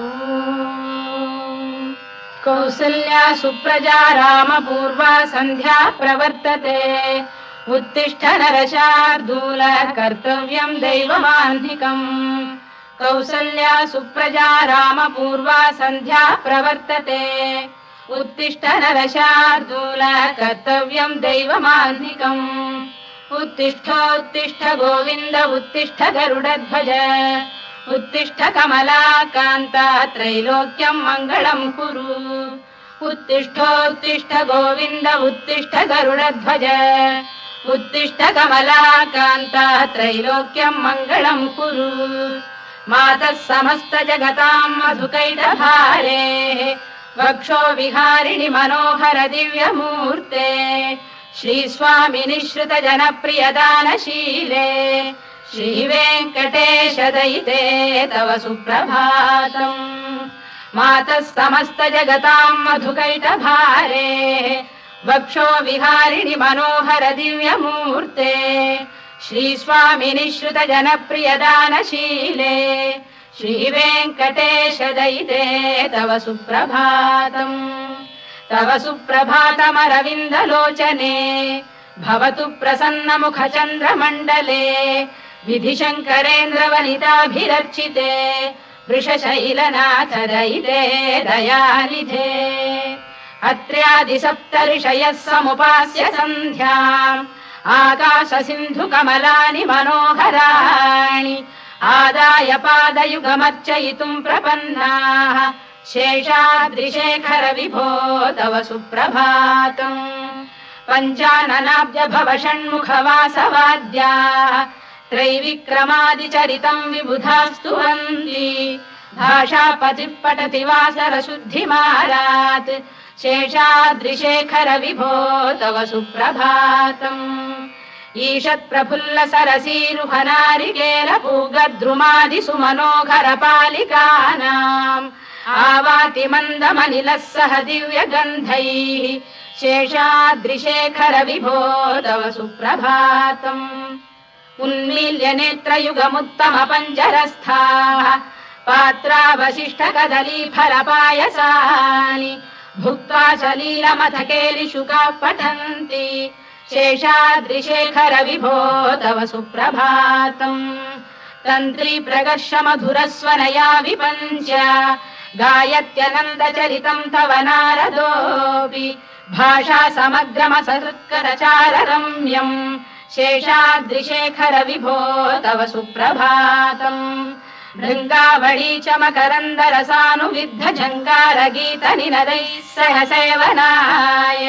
ॐ कौसल्या सुप्रजा रामपूर्वा सन्ध्या प्रवर्तते उत्तिष्ठ नरशार्दूल कर्तव्यं दैवमान्धिकम् कौसल्या सुप्रजा रामपूर्वा सन्ध्या प्रवर्तते उत्तिष्ठ नरशार्दूल कर्तव्यं दैवमान्धिकम् उत्तिष्ठोत्तिष्ठ गोविन्द उत्तिष्ठ गरुडध्वज उत्तिष्ठ कमलाकान्ता त्रैलोक्यं मङ्गलं कुरु उत्तिष्ठोत्तिष्ठ गोविन्द उत्तिष्ठ गरुडध्वज उत्तिष्ठ कमलाकान्ता त्रैलोक्यं मङ्गलं कुरु मातः समस्त जगतां मधुकैटभारे वक्षो विहारिणि मनोहर दिव्यमूर्ते श्रीस्वामि निःश्रित जनप्रियदानशीले श्रीवेङ्कटेश दयिते तव सुप्रभातम् मातः समस्त जगतां मधुकैटभारे वक्षो विहारिणि मनोहर दिव्यमूर्ते श्रीस्वामि निःश्रित जनप्रियदानशीले श्रीवेङ्कटेश दयिते तव सुप्रभातम् तव सुप्रभातमरविन्दलोचने भवतु प्रसन्नमुखचन्द्रमण्डले विधिशङ्करेन्द्रवनिताभिरर्चिते वृषशैलनाथ दयिते दयानिधे अत्र्यादिसप्तऋषयः समुपास्य सन्ध्याम् आकाशसिन्धुकमलानि मनोहराणि आदाय पादयुगमर्चयितुम् प्रपन्नाः शेषाद्रिशेखर विभो तव सुप्रभातम् पञ्चाननाब्ज भव षण्मुखवासवाद्याः त्रैविक्रमादिचरितम् विबुधास्तुवन्ति भाषापतिः पठति वासरशुद्धिमारात् शेषाद्रिशेखर विभो तव सुप्रभातम् ईषत्प्रफुल्ल सरसीरुहनारिकेलपूगद्रुमादिसुमनोहर पालिकानाम् आवाति मन्दमनिलः सह दिव्यगन्धैः शेषाद्रिशेखर विभो तव सुप्रभातम् उन्मील्य नेत्रयुगमुत्तम पञ्जरस्थाः पात्रावशिष्ट कदलीफलपायसानि भुक्त्वा सलीलमथकेलिशुकाः पठन्ति शेषाद्रिशेखर विभो तव सुप्रभातम् तन्त्री प्रकर्ष मधुरस्वनया विपञ्च गायत्यनन्दचरितम् तव नारदोऽपि भाषा समग्रमसत्करचार रम्यम् शेषाद्रिशेखर विभो तव सुप्रभातम् भृङ्गावळी च मकरन्दरसानुविद्ध झङ्कारगीत निनदैः सह सेवनाय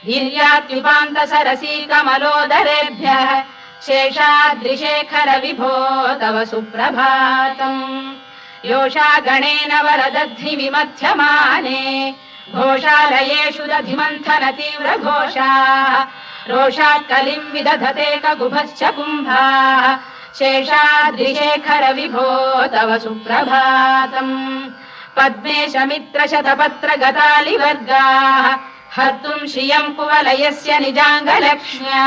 गिर्यात्युपान्त सरसी कमलोदरेभ्यः शेषाद्रिशेखर विभो तव सुप्रभातम् योषा गणेन वरदध्नि विमथ्यमाने घोषालयेषु दधिमन्थन तीव्र घोषाः रोषात् कलिम् विदधते ककुभश्च कुम्भाः शेषाद्रिशेखर विभो तव सुप्रभातम् पद्मेश मित्र शतपत्र गतालिवर्गाः हर्तुम् श्रियम् कुवलयस्य निजाङ्गलक्ष्म्या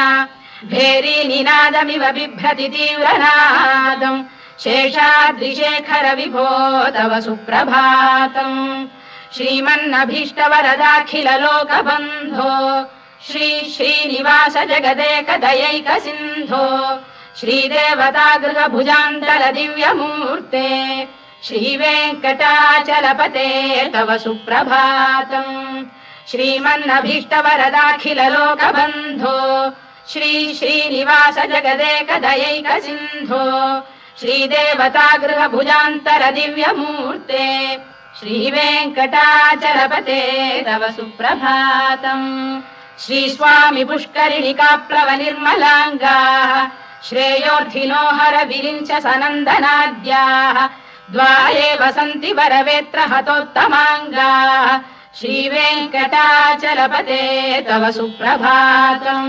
भेरी निनादमिव बिभ्रति तीव्रनादम् शेषाद्रिशेखर विभो तव सुप्रभातम् श्रीमन्नभीष्टवरदाखिल लोकबन्धो श्री श्रीनिवास जगदेक दयैक सिन्धो श्रीदेवतागृह भुजान्तल दिव्यमूर्ते श्रीवेङ्कटाचलपते तव सुप्रभातम् श्रीमन्नभीष्टवरदाखिल लोकबन्धो श्री श्रीनिवास जगदेक दयैक सिन्धो श्रीदेवतागृह भुजान्तर दिव्यमूर्ते श्रीवेङ्कटाचलपते तव सुप्रभातम् श्रीस्वामि पुष्करिणिकाप्लव निर्मलाङ्गाः श्रेयोर्थिनो हर विरिञ्च सनन्दनाद्याः द्वारे वसन्ति वरवेत्र हतोत्तमाङ्गाः श्रीवेङ्कटाचलपते तव सुप्रभातम्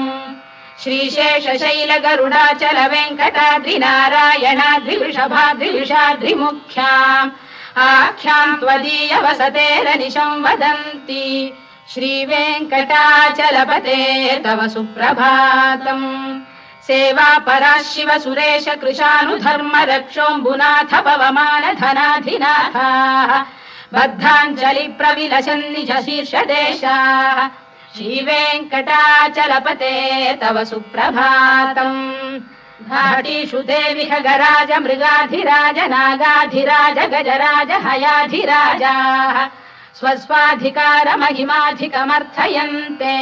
श्रीशेषशैल गरुडाचल वेङ्कटाद्रिनारायणाद्रिवृषभाद्रिविषाद्रिमुख्याम् आख्याम् त्वदीय वसतेरनिशम् वदन्ति श्रीवेङ्कटाचलपते तव सुप्रभातम् सेवा परा शिव सुरेश कृशानुधर्म रक्षोऽम्बुनाथ पवमान धनाधिनाथाः बद्धाञ्जलि प्रविलसन् निज शीर्षदेशाः श्रीवेङ्कटाचलपते तव सुप्रभातम् घाटीषु देवि खगराज मृगाधिराज नागाधिराज गजराज हयाधिराजाः स्वस्वाधिकारमहिमाधिकमर्थयन्ते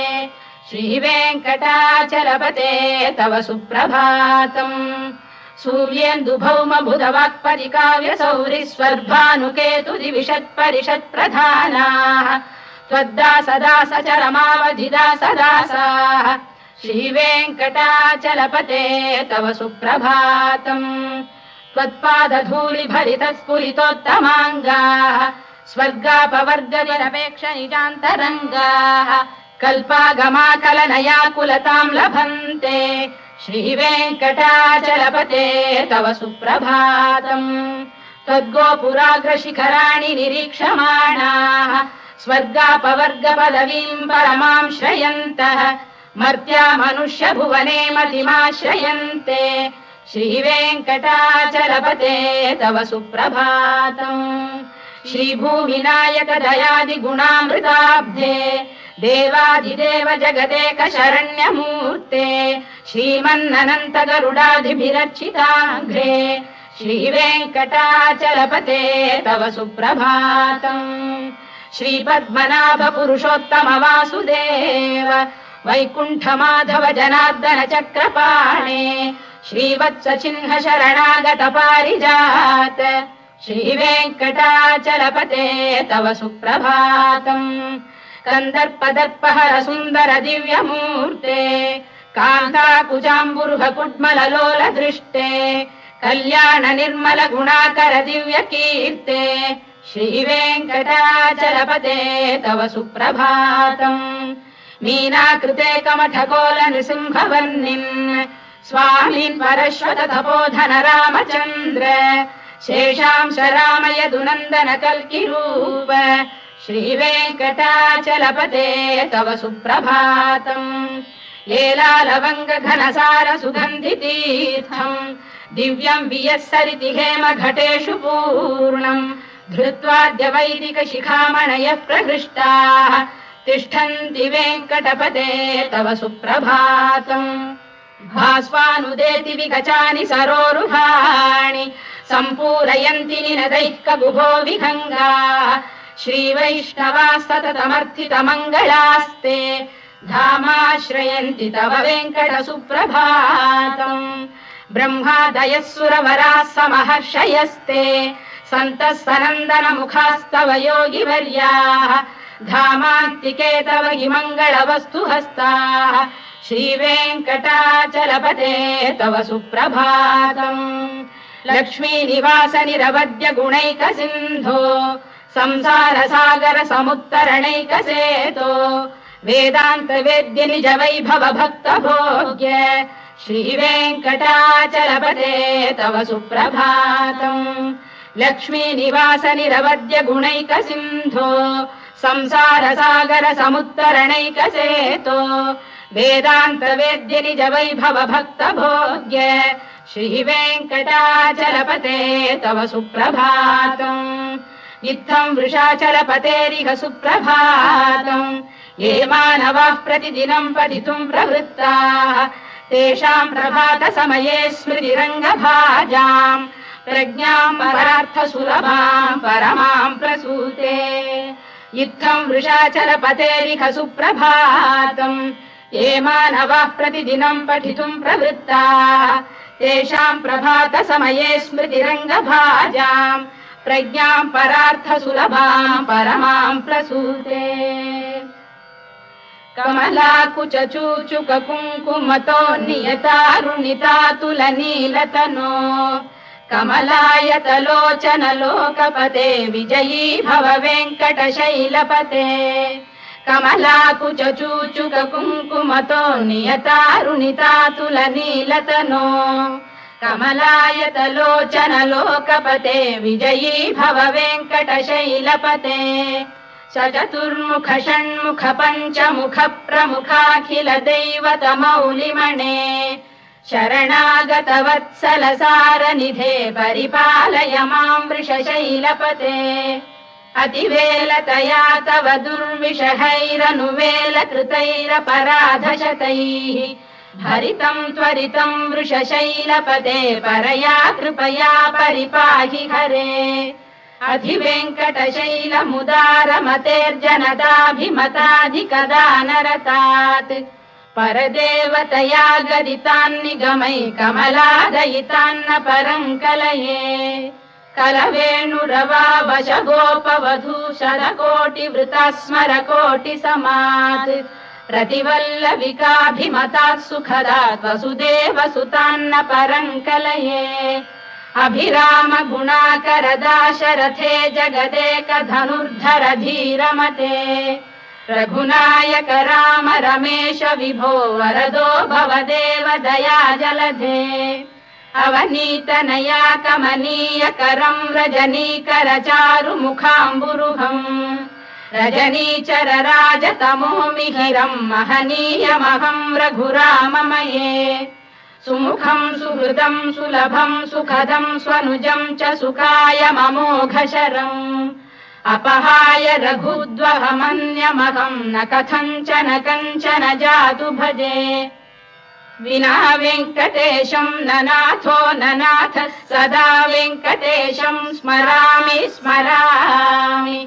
श्रीवेङ्कटाचलपते तव सुप्रभातम् सूर्येन्दुभौम बुधवाक्परिकाव्यसौरि स्वर्भानुकेतु दिविषत्परिषत्प्रधानाः त्वद्दासदासचरमावधिदासदासाः श्रीवेङ्कटाचलपते तव सुप्रभातम् त्वत्पादधूलिभरितस्फुरितोत्तमाङ्गाः स्वर्गापवर्गनिरपेक्ष निजान्तरङ्गाः कल्पागमाकलनयाकुलताम् लभन्ते श्रीवेङ्कटाचलपते तव सुप्रभातम् त्वद्गोपुराग्रशिखराणि निरीक्षमाणाः स्वर्गापवर्गपदवीम् परमाम् श्रयन्तः मर्त्या मनुष्य भुवने मतिमाश्रयन्ते श्रीवेङ्कटाचलपते तव सुप्रभातम् श्रीभूमिनायक दयादिगुणामृताब्धे देवादिदेव जगदेक शरण्यमूर्ते श्रीमन्ननन्त गरुडादिभिरर्चिताङ्घ्रे श्रीवेङ्कटाचलपते तव सुप्रभातम् श्रीपद्मनाभ पुरुषोत्तम वासुदेव वैकुण्ठ माधव जनार्दन चक्रपाणे श्रीवत्स चिह्न शरणागत पारिजात श्रीवेङ्कटाचलपते तव सुप्रभातम् कन्दर्पदर्पहर सुन्दर दिव्यमूर्ते कान्ताकुजाम्बुरुह कुड्मललोल दृष्टे कल्याण निर्मल गुणाकर दिव्यकीर्ते श्रीवेङ्कटाचलपते तव सुप्रभातम् मीनाकृते कमठकोल नृसिंहवर्णिन् स्वामीन् परश्वत तपोधन रामचन्द्र शेषांश रामयदुनन्दन कल्किरूप श्रीवेङ्कटाचलपते तव सुप्रभातम् येलालवङ्ग घनसार सुगन्धितीर्थम् दिव्यम् वियस्सरिति हेम घटेषु पूर्णम् धृत्वाद्य वैदिक शिखामणयः प्रहृष्टाः तिष्ठन्ति वेङ्कटपते तव सुप्रभातम् भास्वानुदेति विगचानि सरोरुहाणि सम्पूरयन्ति निनदैः कगुभो विहङ्गाः श्रीवैष्णवाः सततमर्थितमङ्गलास्ते धामाश्रयन्ति तव वेङ्कट सुप्रभातम् ब्रह्मादयः सुरवराः समहर्षयस्ते सन्तः सनन्दन मुखास्तव योगिवर्याः धामान्तिके तव हि मङ्गलवस्तु हस्ताः श्रीवेङ्कटाचलपते तव सुप्रभातम् लक्ष्मीनिवास निरवद्य गुणैक सिन्धो संसार सागर समुत्तरणैकसेतो वेदान्त वेद्य निज वैभव भक्त भोग्य श्रीवेङ्कटाचलपते तव सुप्रभातम् लक्ष्मीनिवास निरवद्य गुणैक सिन्धो संसार सागर समुत्तरणैकसेतो वेदान्त वेद्य निज वैभव भक्त भोग्य श्रीवेङ्कटाचलपते तव सुप्रभातम् इत्थम् वृषाचलपतेरिह सुप्रभातम् ये मानवाः प्रतिदिनम् पठितुम् प्रवृत्ताः तेषाम् प्रभात समये स्मृतिरङ्गभाजाम् प्रज्ञाम् परार्थ सुलभाम् परमाम् प्रसूते इत्थम् वृषाचलपतेरिह सुप्रभातम् ये मानवाः प्रतिदिनम् पठितुम् प्रवृत्ताः तेषाम् प्रभात समये स्मृतिरङ्गभाजाम् प्रज्ञाम् परार्थ सुलभाम् परमाम् प्रसूते कमलाकुच चूचुक कुङ्कुमतो नियतारुणितातुलनीलतनो कमलायतलोचन लोकपते विजयी भव वेङ्कटशैलपते कमलाकुच चूचुक कुङ्कुमतो नियतारुणितातुलनीलतनो कमलायतलोचन लोकपते विजयी भव वेङ्कटशैलपते चतुर्मुख षण्मुख पञ्चमुख प्रमुखाखिल दैवत मौलिमणे शरणागतवत्सलसारनिधे परिपालय मां वृषशैलपते अतिवेलतया तव दुर्विषहैरनुवेलकृतैरपराधशतैः हरितं त्वरितं वृषशैलपते परया कृपया परिपाहि हरे अधिवेङ्कटशैलमुदारमतेर्जनदाभिमताधिकदानरतात् परदेवतया गदितान्निगमै कमलादयितान्न परं कलये कलवेणुरवावशगोपवधू शतकोटिवृता स्मरकोटिसमात् प्रतिवल्लविकाभिमतात् सुखदात् वसुदेवसुतान्न परं कलये अभिराम गुणाकरदाशरथे जगदेकधनुर्धर धीरमते रघुनायक राम रमेश विभो वरदो भवदेव दया जलधे अवनीतनया कमनीय करं रजनीकर चारु मुखाम्बुरुहम् रजनीचर राजतमो मिहिरं महनीयमहं रघुराममये सुमुखं सुहृदं सुलभं सुखदं स्वनुजं च सुखायममोघशरम् अपहाय रघुद्वहमन्यमहं न कथञ्चन कञ्चन जातु भजे विना वेङ्कटेशं ननाथो ननाथः सदा वेङ्कटेशं स्मरामि स्मरामि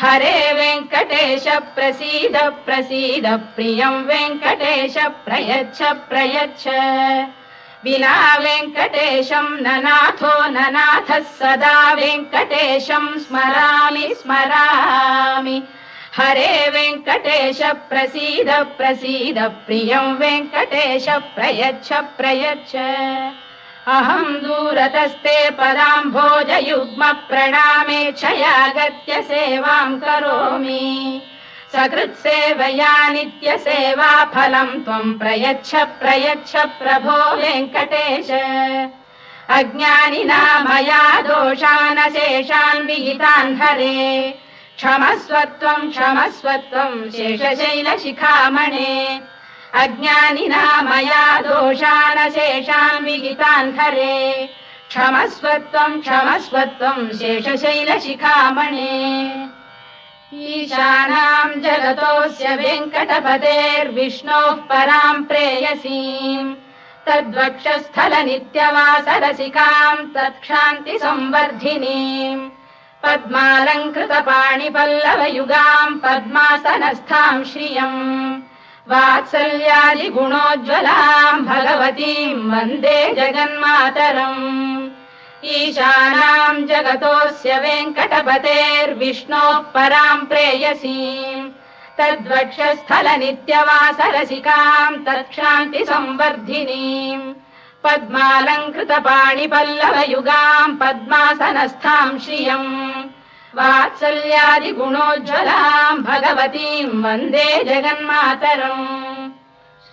हरे वेङ्कटेश प्रसीद प्रसीद प्रियं वेङ्कटेश प्रयच्छ प्रयच्छ विना वेङ्कटेशं ननाथो ननाथः सदा वेङ्कटेशं स्मरामि स्मरामि हरे वेङ्कटेश प्रसीद प्रसीद प्रियं वेङ्कटेश प्रयच्छ प्रयच्छ अहं दूरतस्ते पदाम्भोजयुग्म प्रणामेच्छयागत्य सेवां करोमि सकृत्सेवया नित्यसेवा फलं त्वं प्रयच्छ प्रयच्छ प्रभो वेङ्कटेश अज्ञानिना मया दोषानशेषान् विहितान् हरे क्षमस्वत्वं शेषशैलशिखामणे अज्ञानिना मया दोषानशेषान् विहितान् हरे क्षमस्वत्वं शेषशैलशिखामणे ईशानां जगतोऽस्य वेङ्कटपतेर्विष्णोः परां प्रेयसीं तद्वक्षस्थलनित्यवासरसिकां तत्क्षान्तिसंवर्धिनीं पद्मालङ्कृतपाणिपल्लवयुगां पद्मासनस्थां श्रियम् वात्सल्यादिगुणोज्ज्वलां भगवतीं वन्दे जगन्मातरम् ईशानां जगतोऽस्य वेङ्कटपतेर्विष्णोः परां प्रेयसीं तद्वक्षस्थलनित्यवासरसिकां तत्क्षान्तिसंवर्धिनीं पद्मालङ्कृतपाणिपल्लवयुगां पद्मासनस्थां श्रियम् वात्सल्यादिगुणोज्ज्वलां भगवतीं वन्दे जगन्मातरम्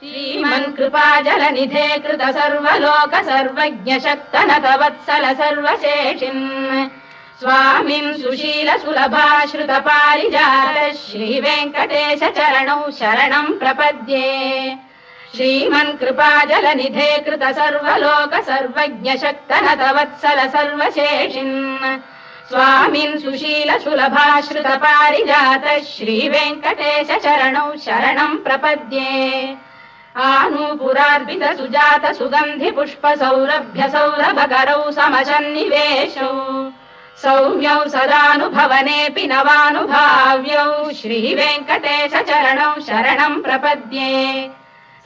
श्रीमन्कृपाजलनिधे कृत सर्वलोक सर्वज्ञ शक्तनत वत्सल सर्वशेषिन् स्वामिन् सुशील सुलभाश्रित पारिजात श्रीवेङ्कटेश चरणौ शरणं प्रपद्ये श्रीमन्कृपाजलनिधे कृत सर्वलोक सर्वज्ञ शक्तनत वत्सल सर्वशेषिन् स्वामिन् सुशील सुलभाश्रित पारिजात श्रीवेङ्कटेश चरणौ शरणं प्रपद्ये आनूपुरार्पित सुजात सुगन्धि पुष्प सौरभ्य सौरभकरौ समशन्निवेशौ सौम्यौ सदानुभवनेऽपि नवानुभाव्यौ श्रीवेङ्कटेश चरणौ शरणं प्रपद्ये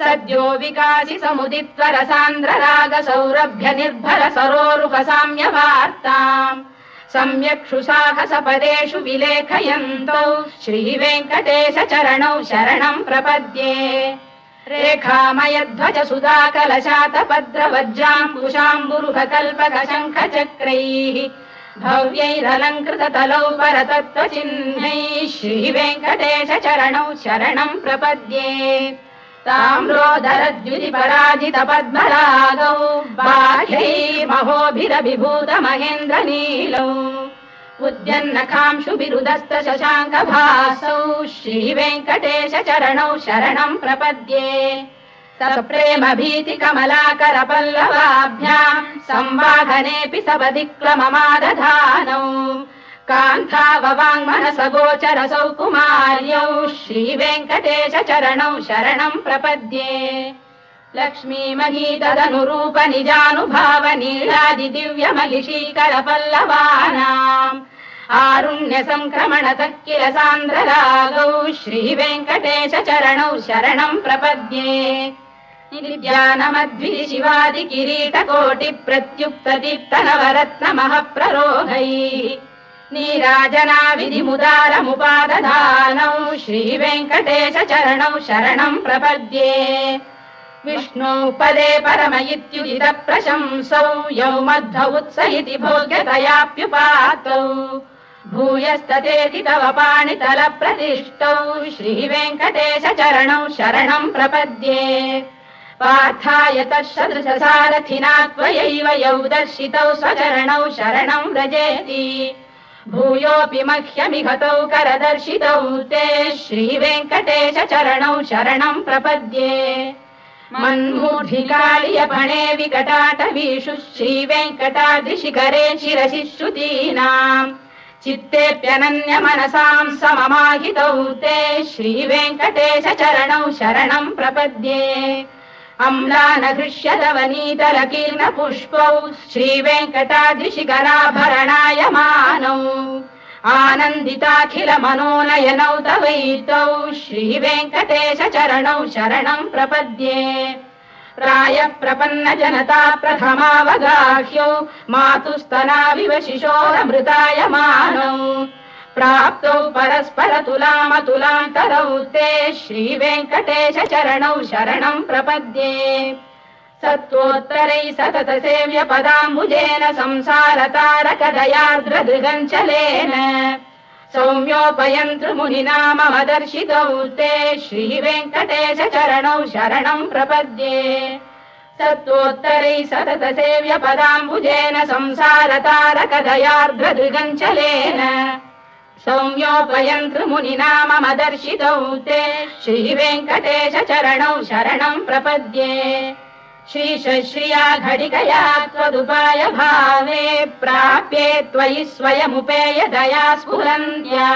सद्यो विकासि समुदित्वरसान्द्र राग सौरभ्य निर्भर सरोरुह साम्यवार्ताम् सम्यक् सुसाहसपदेषु विलेखयन्तौ श्रीवेङ्कटेश चरणौ शरणं प्रपद्ये रेखामयध्वज सुधाकलशातपद्रवज्राङ्कुशाम्बुरुह कल्पक शङ्ख चक्रैः भव्यैरलङ्कृततलौ परतत्त्वचिह्नैः श्रीवेङ्कटेश चरणौ शरणं प्रपद्ये ताम्रोदरद्युतिपराजित पद्मरागौ बाह्यैर्महोभिरभिभूत महेन्द्रनीलौ उद्यन्नखांशुभिरुदस्त शशाङ्कभासौ श्रीवेङ्कटेश चरणौ शरणं प्रपद्ये सप्रेम भीति कमलाकर पल्लवाभ्याम् संवाहनेऽपि सपदिक्लममादधानौ कान्थाववाङ्मनस गोचरसौ कुमार्यौ श्रीवेङ्कटेश चरणौ शरणम् प्रपद्ये लक्ष्मी मही तदनुरूप निजानुभाव नीलादि दिव्यमलिशीकर पल्लवानाम् आरुण्य संक्रमणतः किल सान्द्ररागौ श्रीवेङ्कटेश चरणौ शरणम् प्रपद्ये निर्ज्ञानमद्विधि शिवादि किरीटकोटि प्रत्युक्त दीप्त नवरत्न महप्ररोहैः नीराजना विधिमुदारमुपादधानौ श्रीवेङ्कटेश चरणौ शरणम् प्रपद्ये विष्णु पदे परम इत्युदित प्रशंसौ यौ मध्व उत्स इति भोग्यतयाप्युपातौ भूयस्ततेति तव पाणितल प्रतिष्ठौ श्रीवेङ्कटेश चरणौ शरणम् प्रपद्ये पार्थाय तत्सदृश सारथिना त्वयैव यौ दर्शितौ स्वचरणौ शरणम् व्रजेति भूयोऽपि मह्यमिहतौ करदर्शितौ ते श्रीवेङ्कटेश चरणौ शरणम् प्रपद्ये मन्मूर्धिकालियपणे विकटाटवीषु श्रीवेङ्कटाद्रिशिखरे शिरसि श्रुतीनाम् चित्तेऽप्यनन्य मनसाम् सममाहितौ ते श्रीवेङ्कटेश चरणौ शरणम् प्रपद्ये अम्लानहृष्यदवनीतलकीर्ण पुष्पौ श्रीवेङ्कटाद्रिशिखराभरणायमानौ आनन्दिताखिल मनोनयनौ तवैतौ श्रीवेङ्कटेश चरणौ शरणम् प्रपद्ये प्रायः प्रपन्न जनता प्रथमावगाह्यौ मातुस्तनाविव शिशोरमृतायमानौ प्राप्तौ परस्पर तुलामतुलान्तरौ ते श्रीवेङ्कटेश चरणौ शरणम् प्रपद्ये सत्त्वोत्तरै सतत सेव्य पदाम्बुजेन संसार तारकदयार्द्रदृगञ्चलेन सौम्योपयन्तृमुनिना मम दर्शितौ ते श्रीवेङ्कटेश चरणौ शरणम् प्रपद्ये सत्त्वोत्तरै सतत सेव्य पदाम्बुजेन संसार तारकदयार्द्रदृगञ्चलेन सौम्योपयन्तृमुनिना मम दर्शितौ ते श्रीवेङ्कटेश चरणौ शरणम् प्रपद्ये श्रीशश्रिया घटिकया त्वदुपाय भावे प्राप्ये त्वयि स्वयमुपेय दया स्फुरन्त्या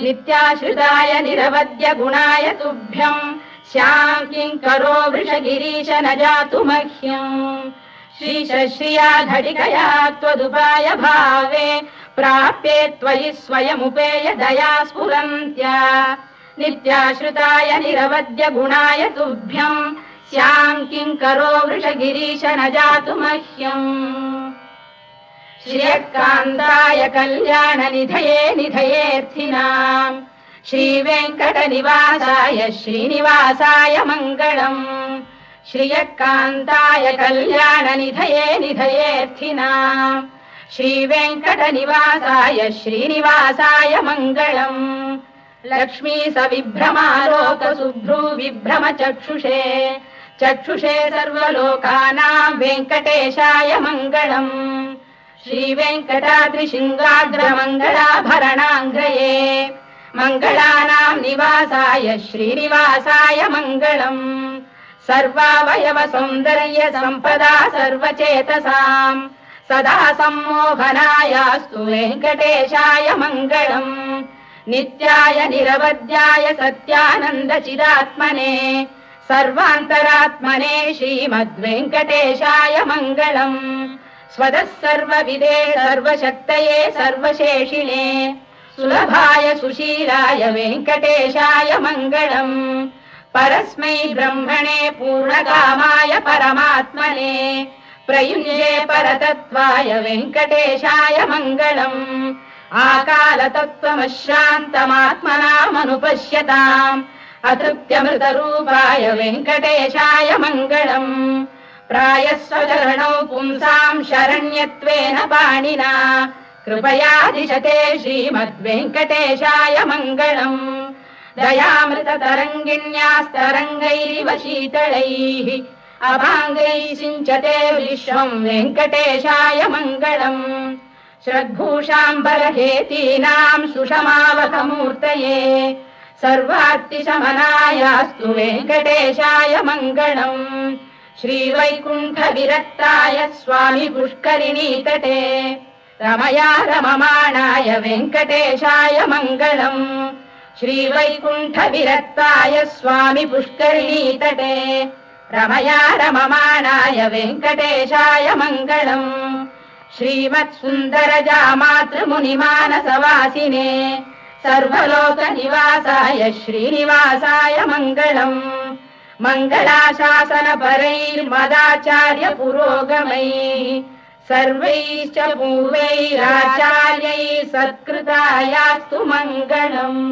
नित्याश्रिताय निरवद्य गुणाय तुभ्यम् स्याम् किङ्करो वृषगिरीश न जातु मह्यम् श्रीशश्रिया घटिकया त्वदुपाय भावे प्राप्ये त्वयि स्वयमुपेय दया स्फुरन्त्या नित्याश्रिताय निरवद्य गुणाय तुभ्यम् स्याम् किङ्करो वृषगिरीश न जातु मह्यम् श्रियकान्ताय कल्याण निधये निधयेऽर्थिनाम् श्रीवेङ्कटनिवासाय श्रीनिवासाय मङ्गलम् श्रियकान्ताय कल्याण निधये निधयेऽर्थिनाम् श्रीवेङ्कटनिवासाय श्रीनिवासाय मङ्गलम् लक्ष्मी सविभ्रमालोक सुभ्रू विभ्रम चक्षुषे चक्षुषे सर्वलोकानाम् वेङ्कटेशाय मङ्गलम् श्रीवेङ्कटाद्रिशृङ्गाग्रमङ्गलाभरणाङ्ग्रये मङ्गलानाम् निवासाय श्रीनिवासाय मङ्गलम् सर्वावयव सौन्दर्य सम्पदा सर्वचेतसाम् सदा सम्मोहनायास्तु वेङ्कटेशाय मङ्गलम् नित्याय निरवध्याय सत्यानन्दचिदात्मने सर्वान्तरात्मने श्रीमद्वेङ्कटेशाय मङ्गलम् स्वतः सर्वविदे सर्वशक्तये सर्वशेषिणे सुलभाय सुशीलाय वेङ्कटेशाय मङ्गलम् परस्मै ब्रह्मणे पूर्णकामाय परमात्मने प्रयुञ्जे परतत्त्वाय वेङ्कटेशाय मङ्गलम् आकालतत्त्वमश्रान्तमात्मनामनुपश्यताम् अतृप्त्यमृतरूपाय वेङ्कटेशाय मङ्गलम् प्रायः स्वचरणौ पुंसाम् शरण्यत्वेन पाणिना कृपया दिशते श्रीमद्वेङ्कटेशाय मङ्गलम् दयामृततरङ्गिण्यास्तरङ्गैरिव शीतलैः अभाङ्गैः सिञ्चते विश्वम् वेङ्कटेशाय मङ्गलम् श्रद्भूषाम्बरहेतीनाम् सुषमावकमूर्तये सर्वार्तिशमनायास्तु वेङ्कटेशाय मङ्गलम् श्रीवैकुण्ठविरक्ताय स्वामी पुष्करिणीतटे रमया रममाणाय वेङ्कटेशाय मङ्गलम् श्रीवैकुण्ठविरक्ताय स्वामी पुष्करिणीतटे रमया रममाणाय वेङ्कटेशाय मङ्गलम् श्रीमत्सुन्दरजामातृमुनिमानसवासिने सर्वलोकनिवासाय श्रीनिवासाय मङ्गलम् मङ्गलाशासनपरैर्मदाचार्य पुरोगमैः सर्वैश्च पूर्वैराचार्यैः सत्कृतायास्तु मङ्गलम्।